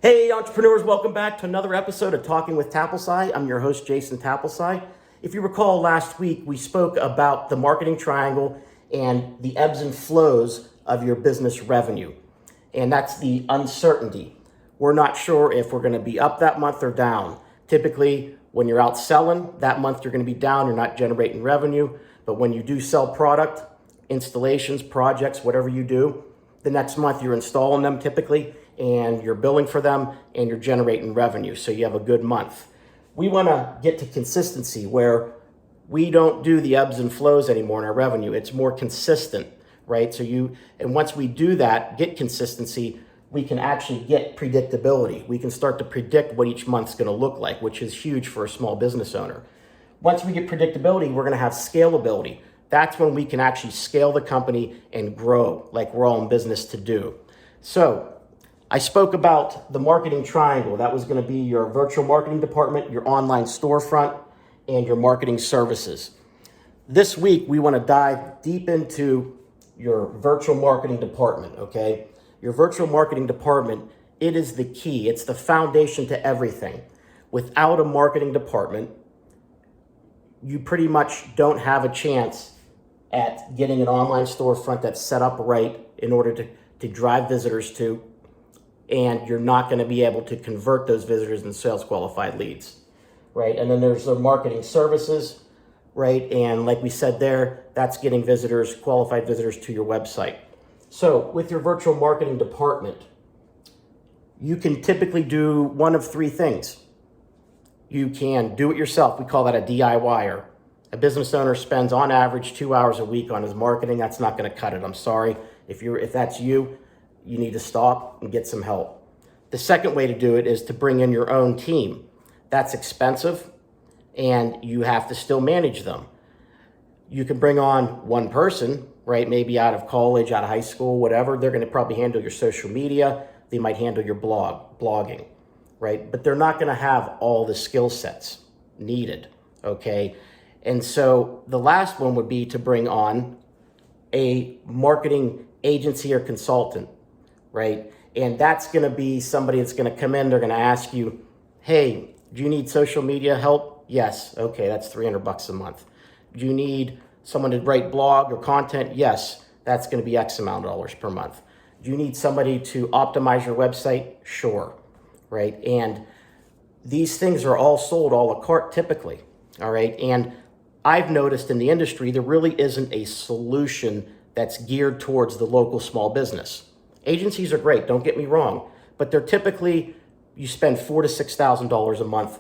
Hey entrepreneurs, welcome back to another episode of Talking with Tapolci. I'm your host, Jason Tapolci. If you recall last week, we spoke about the marketing triangle and the ebbs and flows of your business revenue. And that's the uncertainty. We're not sure if we're going to be up that month or down. Typically, when you're out selling, that month you're going to be down, you're not generating revenue. But when you do sell product, installations, projects, whatever you do, the next month you're installing them typically, and you're billing for them and you're generating revenue. So you have a good month. We want to get to consistency where we don't do the ebbs and flows anymore in our revenue. It's more consistent, right? And once we do that, get consistency, we can actually get predictability. We can start to predict what each month's going to look like, which is huge for a small business owner. Once we get predictability, we're going to have scalability. That's when we can actually scale the company and grow like we're all in business to do. So I spoke about the marketing triangle. That was going to be your virtual marketing department, your online storefront, and your marketing services. This week, we want to dive deep into your virtual marketing department, okay? Your virtual marketing department, it is the key. It's the foundation to everything. Without a marketing department, you pretty much don't have a chance at getting an online storefront that's set up right in order to drive visitors to, and you're not going to be able to convert those visitors into sales qualified leads, right? And then there's the marketing services, right? And like we said there, that's getting visitors, qualified visitors to your website. So with your virtual marketing department, you can typically do one of three things. You can do it yourself. We call that a DIYer. A business owner spends on average 2 hours a week on his marketing. That's not going to cut it. I'm sorry. If that's you, you need to stop and get some help. The second way to do it is to bring in your own team. That's expensive, and you have to still manage them. You can bring on one person, right? Maybe out of college, out of high school, whatever. They're going to probably handle your social media. They might handle your blogging, right? But they're not going to have all the skill sets needed, okay? And so the last one would be to bring on a marketing agency or consultant, right? And that's going to be somebody that's going to come in. They're going to ask you, hey, do you need social media help? Yes. Okay, that's $300 a month. Do you need someone to write blog or content? Yes, that's going to be X amount of dollars per month. Do you need somebody to optimize your website? Sure, right? And these things are all sold a la carte typically, all right? And I've noticed in the industry, there really isn't a solution that's geared towards the local small business. Agencies are great, don't get me wrong, but they're typically, you spend $4,000 to $6,000 a month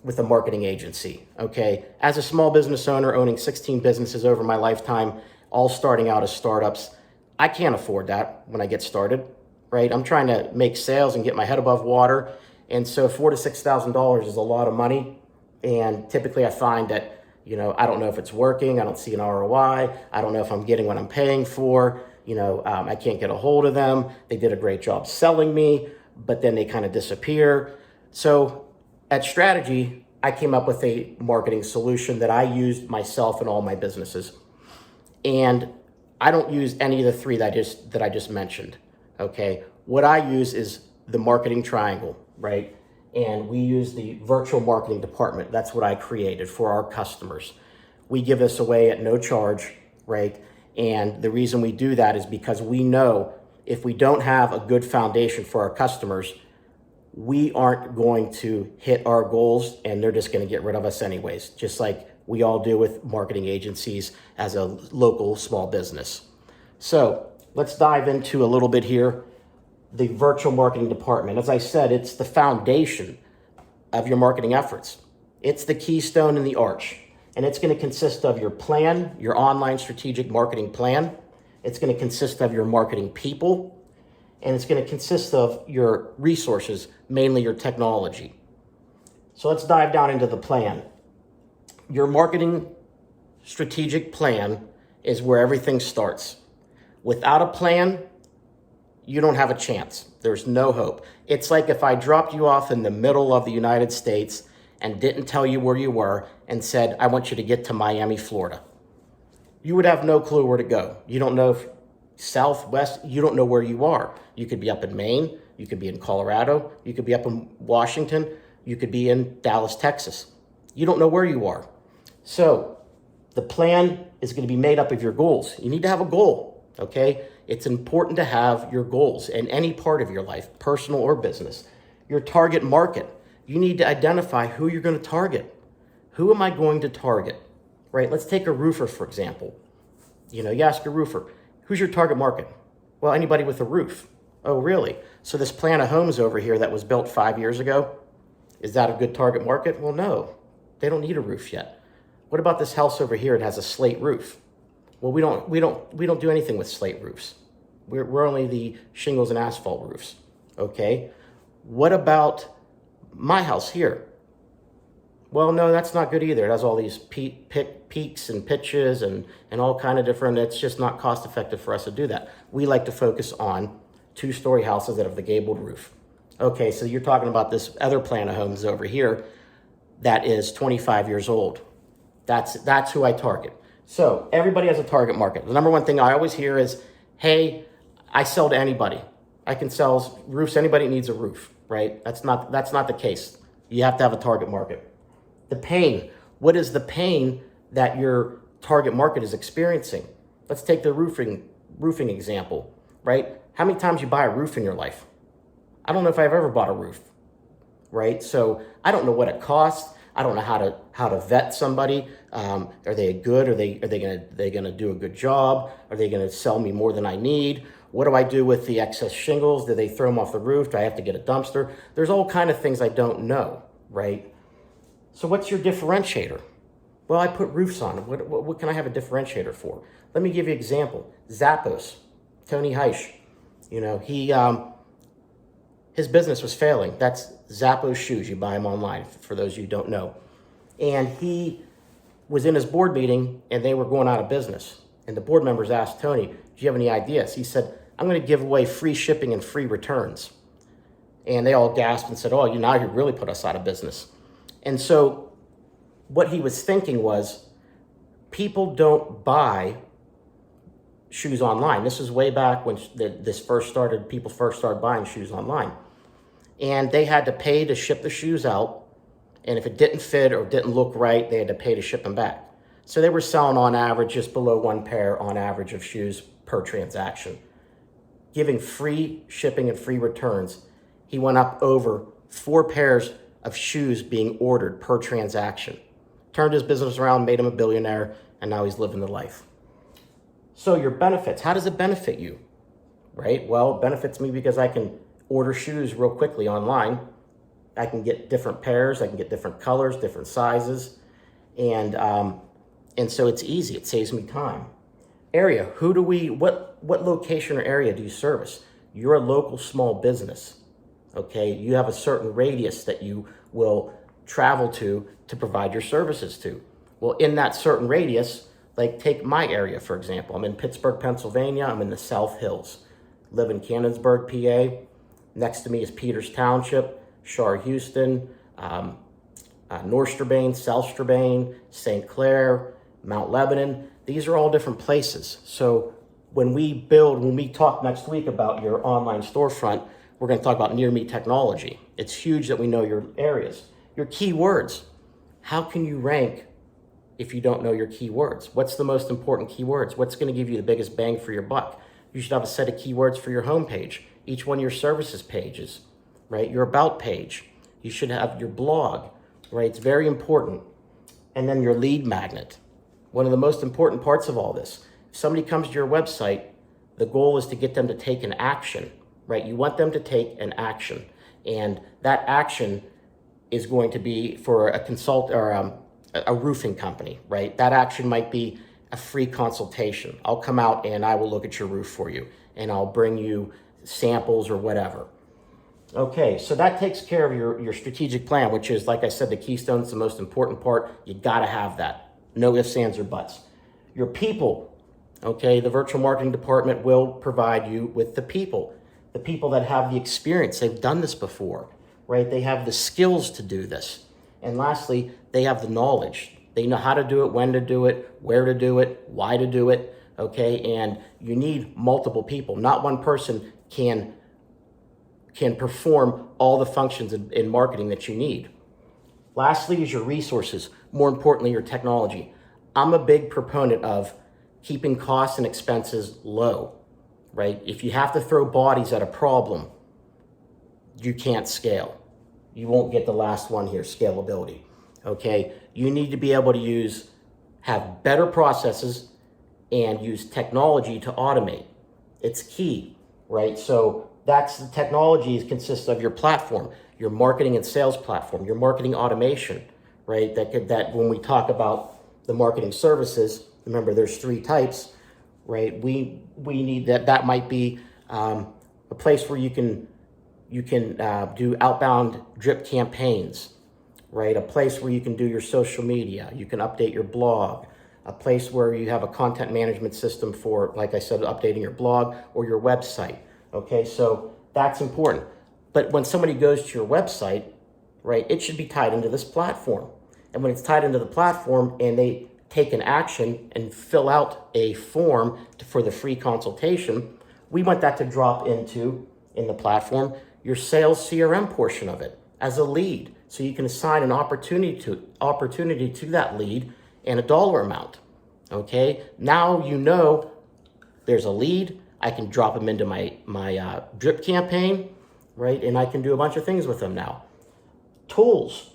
with a marketing agency, okay? As a small business owner owning 16 businesses over my lifetime, all starting out as startups, I can't afford that when I get started, right? I'm trying to make sales and get my head above water, and so $4,000 to $6,000 is a lot of money, and typically I find that, I don't know if it's working, I don't see an ROI, I don't know if I'm getting what I'm paying for, I can't get a hold of them. They did a great job selling me, but then they kind of disappear. So at Stradigi, I came up with a marketing solution that I used myself in all my businesses. And I don't use any of the three that I just mentioned, okay? What I use is the marketing triangle, right? And we use the virtual marketing department. That's what I created for our customers. We give this away at no charge, right? And the reason we do that is because we know if we don't have a good foundation for our customers, we aren't going to hit our goals and they're just going to get rid of us anyways, just like we all do with marketing agencies as a local small business. So let's dive into a little bit here, the virtual marketing department. As I said, it's the foundation of your marketing efforts. It's the keystone in the arch. And it's going to consist of your plan, your online strategic marketing plan. It's going to consist of your marketing people. And it's going to consist of your resources, mainly your technology. So let's dive down into the plan. Your marketing strategic plan is where everything starts. Without a plan, you don't have a chance. There's no hope. It's like if I dropped you off in the middle of the United States and didn't tell you where you were and said, I want you to get to Miami, Florida. You would have no clue where to go. You don't know if south, west, you don't know where you are. You could be up in Maine, You could be in Colorado. You could be up in Washington. You could be in Dallas, Texas. You don't know where you are. So the plan is going to be made up of your goals. You need to have a goal, okay? It's important to have your goals in any part of your life, personal or business. Your target market. You need to identify who you're going to target. Who am I going to target, right? Let's take a roofer, for example. You ask a roofer, who's your target market? Well, anybody with a roof. Oh, really? So this plan of homes over here that was built 5 years ago, is that a good target market? Well, no, they don't need a roof yet. What about this house over here? It has a slate roof. Well, we don't do anything with slate roofs. We're only the shingles and asphalt roofs. Okay. What about my house here? Well, no, that's not good either. It has all these peaks and pitches and all kind of different. It's just not cost effective for us to do that. We like to focus on 2-story houses that have the gabled roof. Okay, so you're talking about this other plan of homes over here that is 25 years old. That's who I target. So everybody has a target market. The number one thing I always hear is, hey, I sell to anybody. I can sell roofs. Anybody needs a roof, right? That's not the case. You have to have a target market. The pain. What is the pain that your target market is experiencing? Let's take the roofing example, right? How many times you buy a roof in your life? I don't know if I've ever bought a roof, right? So I don't know what it costs. I don't know how to vet somebody. Are they good? Are they gonna do a good job? Are they gonna sell me more than I need? What do I do with the excess shingles? Do they throw them off the roof? Do I have to get a dumpster? There's all kind of things I don't know, right? So what's your differentiator? Well, I put roofs on. What can I have a differentiator for? Let me give you an example. Zappos, Tony Heisch, his business was failing. That's Zappos shoes. You buy them online, for those of you who don't know. And he was in his board meeting, and they were going out of business. And the board members asked Tony, do you have any ideas? He said, I'm going to give away free shipping and free returns. And they all gasped and said, oh, now you really put us out of business. And so what he was thinking was, people don't buy shoes online. This is way back when people first started buying shoes online. And they had to pay to ship the shoes out. And if it didn't fit or didn't look right, they had to pay to ship them back. So they were selling on average just below one pair on average of shoes per transaction. Giving free shipping and free returns, he went up over 4 pairs of shoes being ordered per transaction. Turned his business around, made him a billionaire, and now he's living the life. So your benefits, how does it benefit you, right? Well, it benefits me because I can order shoes real quickly online. I can get different pairs, I can get different colors, different sizes, and so it's easy. It saves me time. Area, what location or area do you service? You're a local small business, okay? You have a certain radius that you will travel to provide your services to. Well, in that certain radius, like take my area, for example. I'm in Pittsburgh, Pennsylvania. I'm in the South Hills. Live in Canonsburg, PA. Next to me is Peters Township, Shar Houston, North Strabane, South Strabane, St. Clair, Mount Lebanon. These are all different places. So when we talk next week about your online storefront, we're going to talk about near me technology. It's huge that we know your areas. Your keywords. How can you rank if you don't know your keywords? What's the most important keywords? What's going to give you the biggest bang for your buck? You should have a set of keywords for your homepage, each one of your services pages, right? Your about page. You should have your blog, right? It's very important. And then your lead magnet. One of the most important parts of all this. If somebody comes to your website, the goal is to get them to take an action, right? You want them to take an action. And that action is going to be for a consult or a roofing company, right? That action might be a free consultation. I'll come out and I will look at your roof for you, and I'll bring you samples or whatever. Okay, so that takes care of your strategic plan, which is, like I said, the keystone is the most important part. You gotta have that. No ifs, ands, or buts. Your people, okay, the virtual marketing department will provide you with the people that have the experience. They've done this before, right? They have the skills to do this. And lastly, they have the knowledge. They know how to do it, when to do it, where to do it, why to do it, okay? And you need multiple people. Not one person can can perform all the functions in marketing that you need. Lastly is your resources, more importantly, your technology. I'm a big proponent of keeping costs and expenses low, right? If you have to throw bodies at a problem, you can't scale. You won't get the last one here, scalability, okay? You need to be able to have better processes and use technology to automate. It's key, right? So that's the technology consists of your platform, your marketing and sales platform, your marketing automation, right? That when we talk about the marketing services, remember there's 3 types, right? We need that might be a place where you can do outbound drip campaigns, right? A place where you can do your social media, you can update your blog, a place where you have a content management system for, like I said, updating your blog or your website. Okay, so that's important. But when somebody goes to your website, right, it should be tied into this platform. And when it's tied into the platform and they take an action and fill out a form for the free consultation, we want that to drop into, in the platform, your sales CRM portion of it as a lead. So you can assign an opportunity to that lead and a dollar amount. Okay, now you know there's a lead. I can drop them into my drip campaign, right? And I can do a bunch of things with them now. Tools,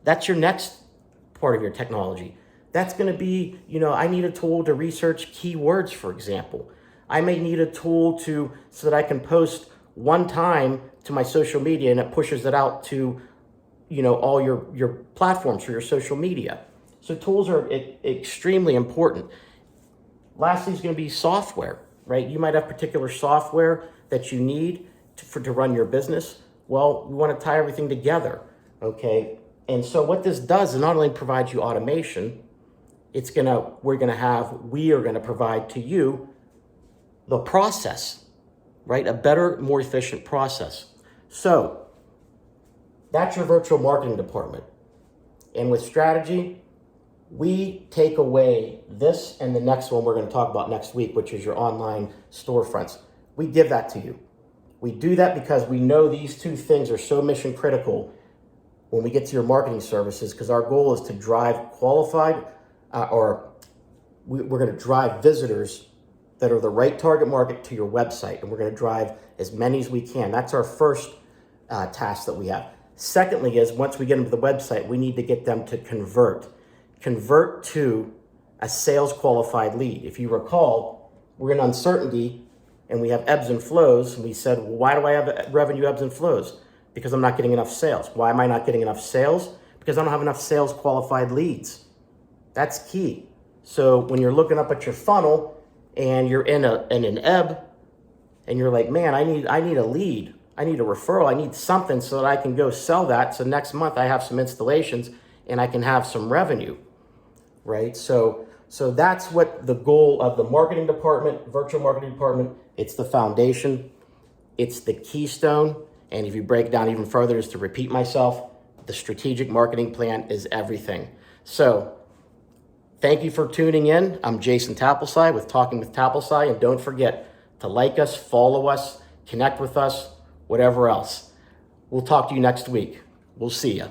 that's your next part of your technology. That's going to be, I need a tool to research keywords, for example. I may need a tool so that I can post one time to my social media and it pushes it out to, all your platforms for your social media. So tools are extremely important. Lastly is going to be software, right? You might have particular software that you need to run your business. Well, we want to tie everything together, okay? And so what this does is not only provides you automation, we are going to provide to you the process, right? A better, more efficient process. So that's your virtual marketing department. And with Stradigi, we take away this and the next one we're going to talk about next week, which is your online storefronts. We give that to you. We do that because we know these 2 things are so mission critical when we get to your marketing services, because our goal is to drive qualified we're going to drive visitors that are the right target market to your website, and we're going to drive as many as we can. That's our first task that we have. Secondly is, once we get them to the website, we need to get them to convert to a sales qualified lead. If you recall, we're in uncertainty and we have ebbs and flows, and we said, well, why do I have revenue ebbs and flows? Because I'm not getting enough sales. Why am I not getting enough sales? Because I don't have enough sales qualified leads. That's key. So when you're looking up at your funnel and you're in an ebb and you're like, man, I need a lead. I need a referral. I need something so that I can go sell that. So next month I have some installations and I can have some revenue, right? So that's what the goal of the marketing department, virtual marketing department. It's the foundation. It's the keystone. And if you break it down even further, is to repeat myself, the strategic marketing plan is everything. So thank you for tuning in. I'm Jason Tapolci with Talking with Tapolci. And don't forget to like us, follow us, connect with us, whatever else. We'll talk to you next week. We'll see you.